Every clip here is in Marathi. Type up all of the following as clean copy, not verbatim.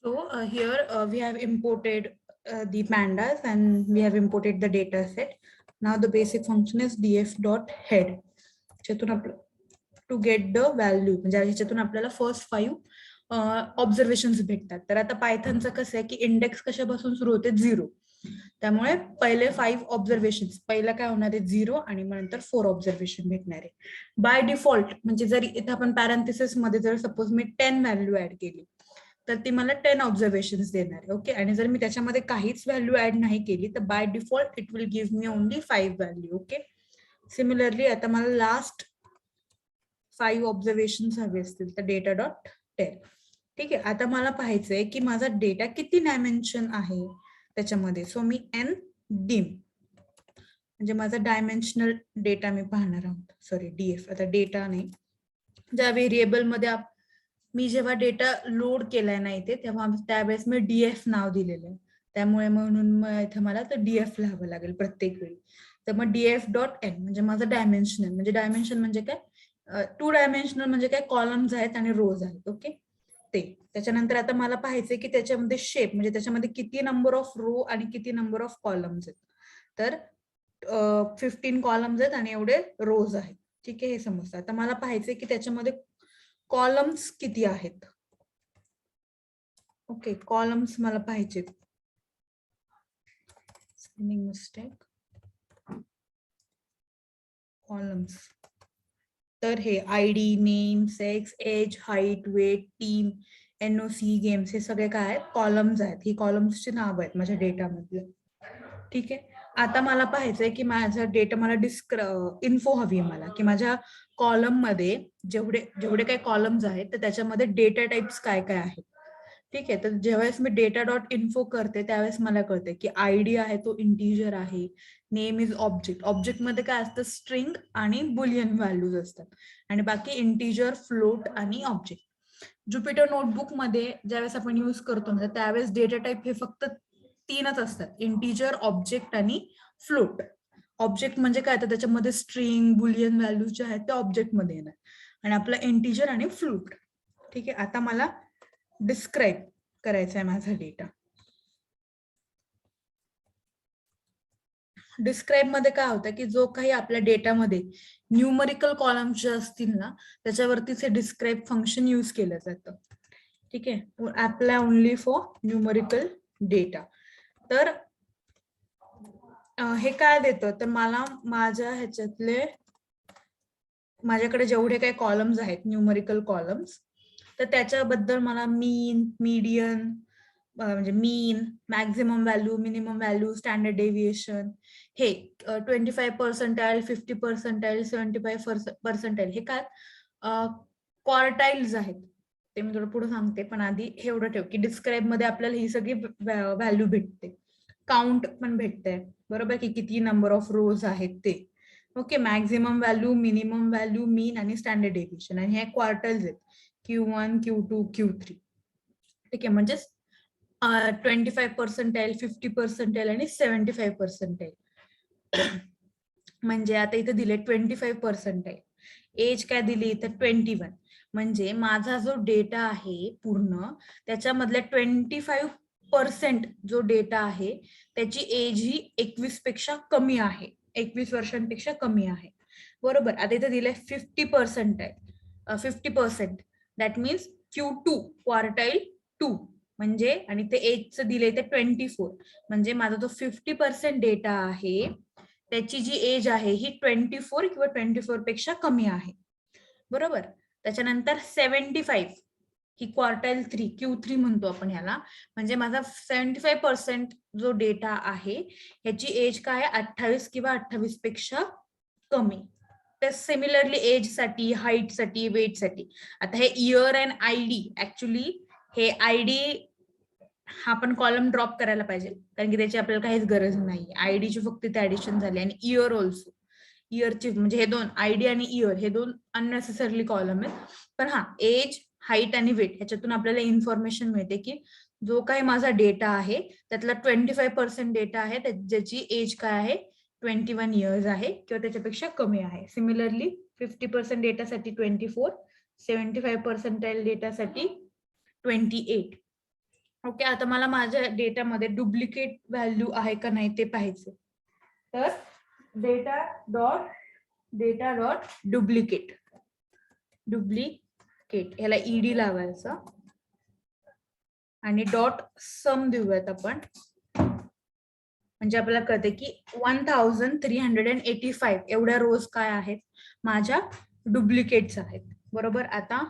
So here we have imported the pandas and we have imported the data set. Now the basic function is df.head. To get the value म्हणजे ह्याच्यातून आपल्याला फर्स्ट 5 ऑब्झर्वेशन्स भेटतात. तर आता पायथनचं कसं आहे की इंडेक्स कशापासून सुरू होते 0. त्यामुळे पहिले 5 ऑब्झर्वेशन्स पहिला काय होणार आहे 0 आणि मग नंतर 4 ऑब्झर्वेशन भेटणार आहे. बाय डिफॉल्ट म्हणजे जर इथे आपण पॅरेंथेसिस मध्ये जर सपोज मी 10 व्हॅल्यू ऍड केली तर ती मला 10 ऑब्झर्वेशन्स देणार आहे. ओके, आणि जर मी त्याच्यामध्ये काहीच व्हॅल्यू ऍड नाही केली तर by default it will give me only 5 value. Okay, similarly आता मला लास्ट 5 ऑब्झर्वेशन हवे असतील तर डेटा डॉट टेल. ठीक आहे, आता मला पाहायचंय की माझा डेटा किती डायमेन्शन आहे त्याच्यामध्ये. सो मी एन डिम म्हणजे माझा डायमेन्शनल डेटा मी पाहणार आहोत. सॉरी डीएफ, आता डेटा नाही, ज्या व्हेरिएबल मध्ये मी जेव्हा डेटा लोड केलाय ना इथे तेव्हा त्यावेळेस मी डीएफ नाव दिलेलं आहे. त्यामुळे म्हणून इथे मला तर डीएफ लिहावं लागेल प्रत्येक वेळी. तर मग डीएफ डॉट एन म्हणजे माझं डायमेन्शनल म्हणजे डायमेन्शन म्हणजे काय 2 डायमेन्शनल म्हणजे काय कॉलम्स आहेत आणि रोज आहेत. ओके, ते त्याच्यानंतर आता मला पाहायचंय की त्याच्यामध्ये शेप म्हणजे त्याच्यामध्ये किती नंबर ऑफ रो आणि किती नंबर ऑफ कॉलम्स आहेत. तर 15 कॉलम्स आहेत आणि एवढे रोज आहेत. ठीक आहे, हे समजतं. आता मला पाहायचंय की त्याच्यामध्ये कॉलम्स किती आहेत. ओके, कॉलम्स मला पाहिजेत. Spelling mistake. कॉलम्स तर हे ID, name, sex, age, height, weight, team, NOC, games हे सगळे काय आहेत कॉलम्स आहेत. ही कॉलम्सची नाव आहेत माझ्या डेटामधले. ठीक आहे, आता मला पाहायचंय की माझा डेटा मला इन्फो हवी आहे मला की माझ्या कॉलम मध्ये जेवढे काही कॉलम्स आहेत तर त्याच्यामध्ये डेटा टाइप्स काय काय आहेत. ठीक आहे, तर जेव्हाच मी डेटा डॉट इन्फो करते त्यावेळेस मला कळते की आयडी आहे तो इंटिजर आहे, नेम इज ऑब्जेक्ट. ऑब्जेक्ट मध्ये काय असतं स्ट्रिंग आणि बुलियन व्हॅल्यूज असतात आणि बाकी इंटिजर, फ्लोट आणि ऑब्जेक्ट. ज्युपिटर नोटबुक मध्ये ज्यावेळेस आपण युज करतो ना त्यावेळेस डेटा टाइप हे फक्त 3च असतात, इंटिजर, ऑब्जेक्ट आणि फ्लोट. ऑब्जेक्ट म्हणजे काय तर त्याच्यामध्ये स्ट्रिंग, बुलियन व्हॅल्यूज जे आहेत ते ऑब्जेक्ट मध्ये येणार आणि आपला इंटिजर आणि फ्लोट. ठीक आहे, आता मला डिस्क्राईब करायचा आहे माझा डेटा. डिस्क्राईब मध्ये काय होतं की जो काही आपल्या डेटामध्ये न्यूमरिकल कॉलम्स जे असतील ना त्याच्यावरतीच हे डिस्क्राईब फंक्शन यूज केलं जातं. ठीक आहे, apply only for numerical data. तर हे काय देतं तर मला माझ्या ह्याच्यातले माझ्याकडे जेवढे काही कॉलम्स आहेत न्यूमरिकल कॉलम्स तर त्याच्याबद्दल मला मीन, मीडियन म्हणजे mean, maximum value, minimum value, standard deviation, हे 25%, 50%, 75% हे काय क्वार्टाईल्स आहेत. ते मी थोडं पुढे सांगते, पण आधी हे एवढं ठेव की डिस्क्राईब मध्ये आपल्याला ही सगळी व्हॅल्यू भेटते. काउंट पण भेटते बरोबर की किती नंबर ऑफ रोज आहेत ते. Okay, maximum value, minimum value, mean आणि स्टँडर्ड डेव्हिएशन आणि हे क्वार्टर्स आहेत Q1, Q2, Q3. ठीक आहे, म्हणजे 25%, 50% आणि 75%. म्हणजे आता इथे दिले 25%. एज काय दिली तर 21. म्हणजे माझा जो डेटा आहे पूर्ण त्याच्यामधल्या 25% जो डेटा आहे त्याची एज ही 21 पेक्षा कमी आहे, 21 वर्षांपेक्षा कमी आहे. बरोबर, आता इथे दिलंय 50% आहे, 50%. दॅट मीन्स Q2 क्वार्टाईल 2 म्हणजे आणि ते एजचं दिलंय ते 24. म्हणजे माझा जो 50% डेटा आहे त्याची जी एज आहे ही 24 किंवा 24 पेक्षा कमी आहे. बरोबर, त्याच्यानंतर 75 ही क्वार्टाईल 3 Q3 म्हणतो आपण ह्याला. म्हणजे माझा 75% जो डेटा आहे ह्याची एज काय 28 किंवा 28 पेक्षा कमी. तर सिमिलरली एज साठी, हाईट साठी, वेट साठी. आता हे इयर अँड आयडी, ऍक्च्युली हे आयडी हा पण कॉलम ड्रॉप करायला पाहिजे कारण की त्याची आपल्याला काहीच गरज नाही. आयडीची फक्त इथे ऍडिशन झाली आणि इयर ऑल्सो. इयरची म्हणजे हे दोन आयडी आणि इयर हे दोन अननेसेसरली कॉलम आहेत. पण हा एज, हाईट आणि वेट ह्याच्यातून आपल्याला इन्फॉर्मेशन मिळते की जो काही माझा डेटा आहे त्यातला 25% डेटा आहे ज्याची एज काय आहे 21 इयर्स आहे किंवा त्याच्यापेक्षा कमी आहे. सिमिलरली 50% डेटासाठी 24, 75% डेटासाठी 28. ओके, आता मला माझ्या डेटामध्ये डुप्लिकेट व्हॅल्यू आहे का नाही ते पाहायचं. तर डेटा डॉट डुप्लिकेट ह्याला ईडी लावायचं आणि डॉट सम देऊयात आपण, म्हणजे आपल्याला कळते की 1385 एवढ्या रोज काय आहेत माझ्या डुप्लिकेट्स आहेत. बरोबर. आता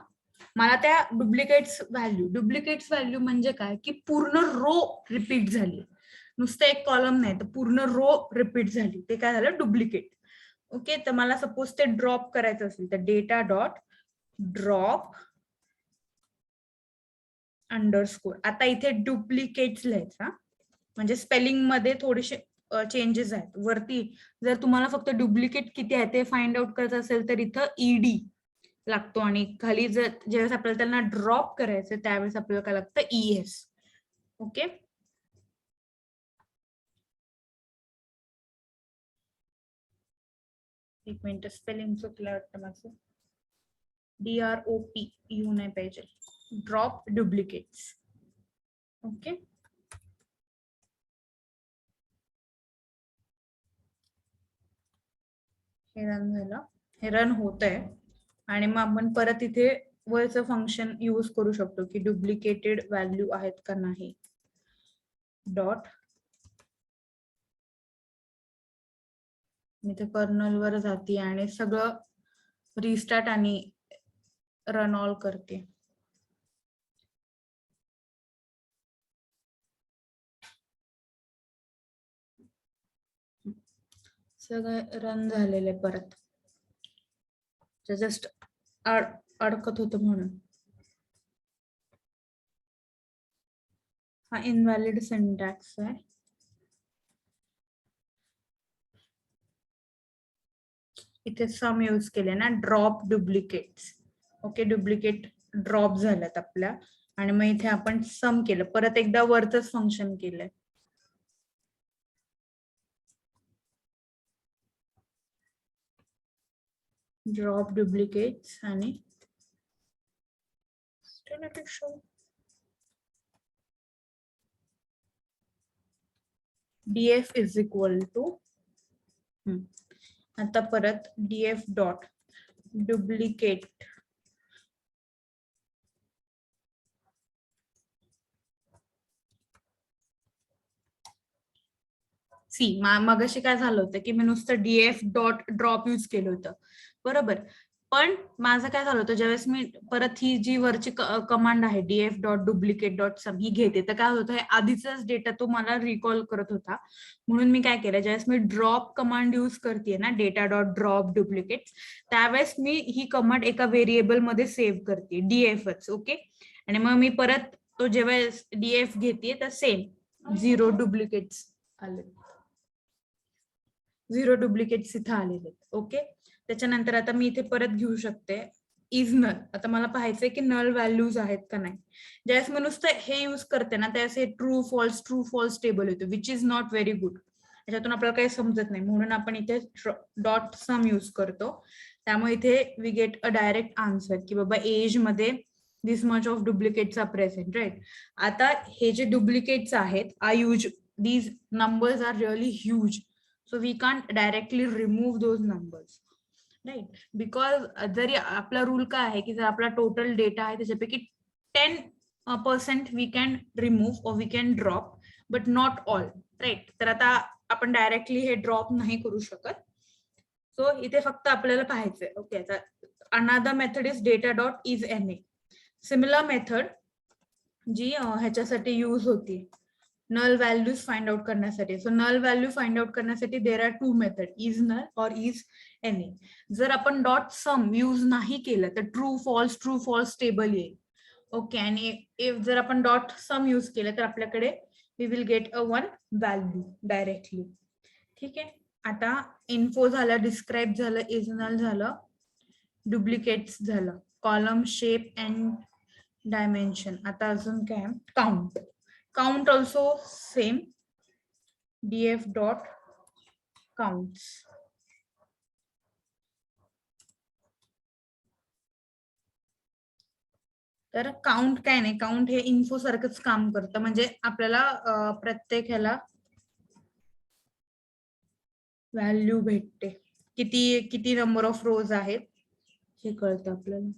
मला त्या डुप्लिकेट्स व्हॅल्यू म्हणजे काय की पूर्ण रो रिपीट झाली, नुसतं एक कॉलम नाही तर पूर्ण रो रिपीट झाली, ते काय झालं डुप्लिकेट. ओके, तर मला सपोज ते ड्रॉप करायचं असेल तर डेटा डॉट ड्रॉप अंडरस्कोर. आता इथे डुप्लिकेट्स लिहायचा, म्हणजे स्पेलिंग मध्ये थोडेसे चेंजेस आहेत. वरती जर तुम्हाला फक्त डुप्लिकेट किती आहे ते फाइंड आउट करायचं असेल तर इथं ईडी लागतो आणि खाली जर ज्यावेळेस आपल्याला त्यांना ड्रॉप करायचं त्यावेळेस आपल्याला काय लागतं ES. ओके, एक मिनिट, स्पेलिंग चुकलं वाटतं माझं. DROP येऊ नाही पाहिजे, ड्रॉप डुप्लिकेट्स. ओके, हे रन झालं, हे रन होत आहे आणि मग आपण परत इथे वरचं फंक्शन यूज करू शकतो की डुप्लिकेटेड व्हॅल्यू आहेत का नाही. डॉट मी ते कर्नल वर जाते आणि सगळं रिस्टार्ट आणि रन ऑल करते. सगळं रन झालेले परत, जस्ट अडकत होतं म्हणून. हा इनव्हॅलिड सिंटॅक्स आहे. इथे सम यूज केले ना, drop duplicates. Okay, duplicate drop झाल्यात आपल्या आणि मग इथे आपण सम केलं, परत एकदा वरच फंक्शन केलंय. ड्रॉप डुप्लिकेट्स आणि df इज इक्वल टू, आता परत df डॉट डुप्लिकेट सी. मगाशी काय झालं होतं की मी नुसतं df डॉट ड्रॉप यूज केलं होतं, बरोबर. पण माझं काय झालं होतं, ज्यावेळेस मी परत ही जी वरची कमांड आहे df डॉट डुप्लिकेट डॉट सम ही घेते, तर काय होतं, हे आधीचाच डेटा तो मला रिकॉल करत होता. म्हणून मी काय केलं, ज्यावेळेस मी ड्रॉप कमांड यूज करते ना, डेटा डॉट ड्रॉप डुप्लिकेट, त्यावेळेस मी ही कमांड एका व्हेरिएबल मध्ये सेव्ह करते, dfच. ओके, आणि मग मी परत तो जेव्हा df घेते तर सेम 0 डुप्लिकेट्स आले, 0 डुप्लिकेट्स इथं आलेले. ओके, त्याच्यानंतर आता मी इथे परत घेऊ शकते इज नल. आता मला पाहायचंय की नल व्हॅल्यूज आहेत का नाही. ज्यावेळेस मी नुसतं हे यूज करते ना त्यावेळेस हे ट्रू फॉल्स टेबल येतो, which is not very good. त्याच्यातून आपल्याला काही समजत नाही, म्हणून आपण इथे डॉट सम यूज करतो. त्यामुळे इथे we get a direct answer की बाबा एज मध्ये this much of duplicates are present, right. आता हे जे डुप्लिकेट्स आहेत these numbers are really huge, so we can't directly remove those numbers, right? Because जरी आपला रूल काय आहे की जर आपला टोटल डेटा आहे त्याच्यापैकी 10% we can remove or we can drop, but not all, right? तर आता आपण डायरेक्टली हे ड्रॉप नाही करू शकत, सो इथे फक्त आपल्याला पाहायचंय. ओके, आता another method is data dot is N A. Similar method जी ह्याच्यासाठी यूज होती नल व्हॅल्यूज फाइंड आउट करण्यासाठी. So null value find out करण्यासाठी there are two method, is null और इज एनी. जर आपण डॉट सम यूज नाही केलं तर ट्रू फॉल्स टेबल येईल. ओके, आणि जर आपण डॉट सम यूज केलं तर आपल्याकडे we will get a one value directly. ठीक आहे, आता इन्फो झालं, डिस्क्राईब झालं, इज नल झालं, डुप्लिकेट्स झालं, कॉलम शेप अँड डायमेन्शन. आता अजून काय, count also same, df dot counts. तर काउंट काय नाही, काउंट हे इन्फो सारखंच काम करतं. म्हणजे आपल्याला प्रत्येक ह्याला व्हॅल्यू भेटते, किती किती नंबर ऑफ रोज आहेत हे कळतं आपल्याला.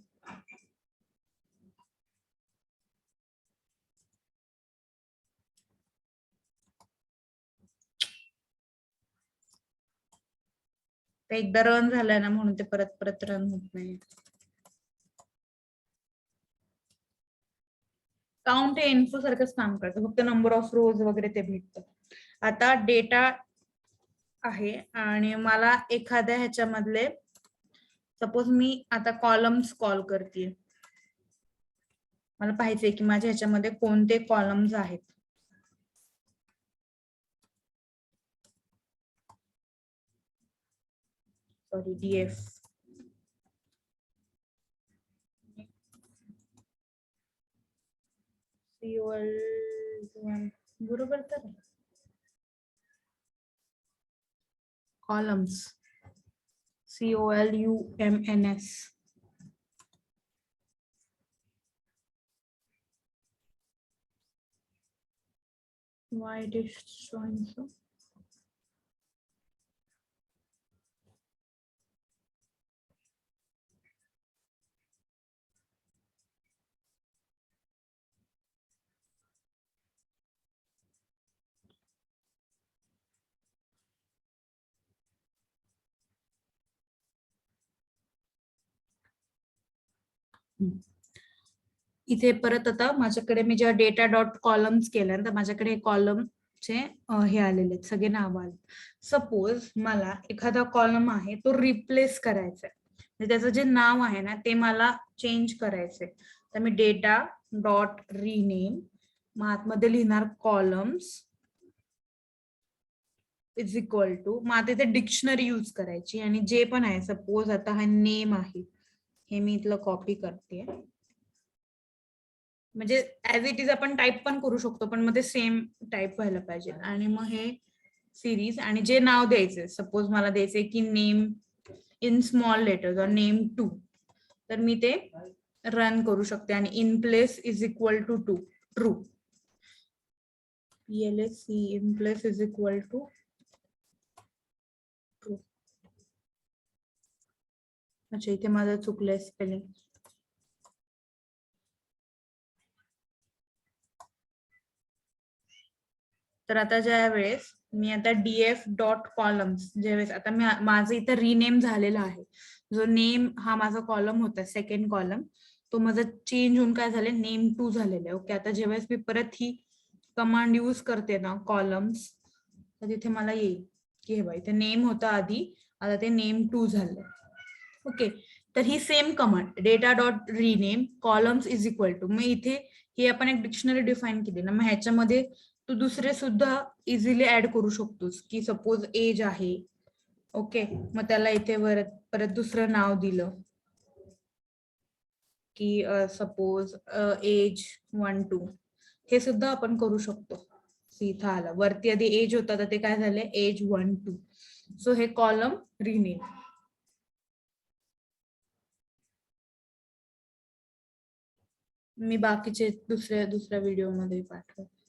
ते एकदा रन झालंय ना म्हणून ते परत परत रन होत नाही. काउंट हे इन्फो सारखंच काम करतं, फक्त नंबर ऑफ रोज वगैरे ते भेटतं. आता डेटा आहे आणि मला एखाद्या ह्याच्यामधले, सपोज मी आता कॉलम्स कॉल करते, मला पाहिजे की माझ्या ह्याच्यामध्ये कोणते कॉलम्स आहेत. सॉरी, डीएफ बरोबर. तर columns COLUMNS. Why it is showing so? इथे परत आता माझ्याकडे मी जेव्हा डेटा डॉट कॉलम्स केलं तर माझ्याकडे कॉलमचे हे आलेले आहेत, सगळे नाव आले. सपोज मला एखादा कॉलम आहे तो रिप्लेस करायचा आहे, म्हणजे त्याचं जे नाव आहे ना ते मला चेंज करायचंय. तर मी डेटा डॉट रिनेम, मग आतमध्ये लिहिणार कॉलम्स इज इक्वल टू, मग आता इथे डिक्शनरी यूज करायची आणि जे पण आहे, सपोज आता हा नेम आहे, हे मी इथलं कॉपी करते. म्हणजे ऍज इट इज आपण टाईप पण करू शकतो, पण मग ते सेम टाईप व्हायला पाहिजे. आणि मग हे सिरीज आणि जे नाव द्यायचे, सपोज मला द्यायचे की नेम इन स्मॉल लेटर्स और नेम 2, तर मी ते रन करू शकते. आणि in place is equal to true, PLAC in place is equal to true. अच्छा, इथे माझं चुकलंय स्पेलिंग. तर आता ज्या वेळेस मी आता डीएफ डॉट कॉलम्स, ज्यावेळेस आता मी माझं इथं रिनेम झालेला आहे, जो नेम हा माझा कॉलम होता सेकंड कॉलम, तो माझा चेंज होऊन काय झाले, नेम 2 झालेला आहे. ओके, आता ज्यावेळेस मी परत ही कमांड यूज करते ना कॉलम्स, तर तिथे मला येईल की हे बघा, इथे नेम होता आधी, आता ते नेम 2 झालंय. ओके, तर ही same command data dot rename columns is equal to, मग इथे ही आपण एक डिक्शनरी डिफाईन केली ना, मग ह्याच्यामध्ये तू दुसरे सुद्धा इझिली ऍड करू शकतोस, की सपोज एज आहे. ओके, मग त्याला इथे परत दुसरं नाव दिलं की सपोज एज 1 2, हे सुद्धा आपण करू शकतो. इथं आलं वरती आधी एज होता, तर ते काय झालंय एज 1 2. सो हे कॉलम रिनेम. मी बाकीचे दुसऱ्या व्हिडिओ मध्ये पाठवते.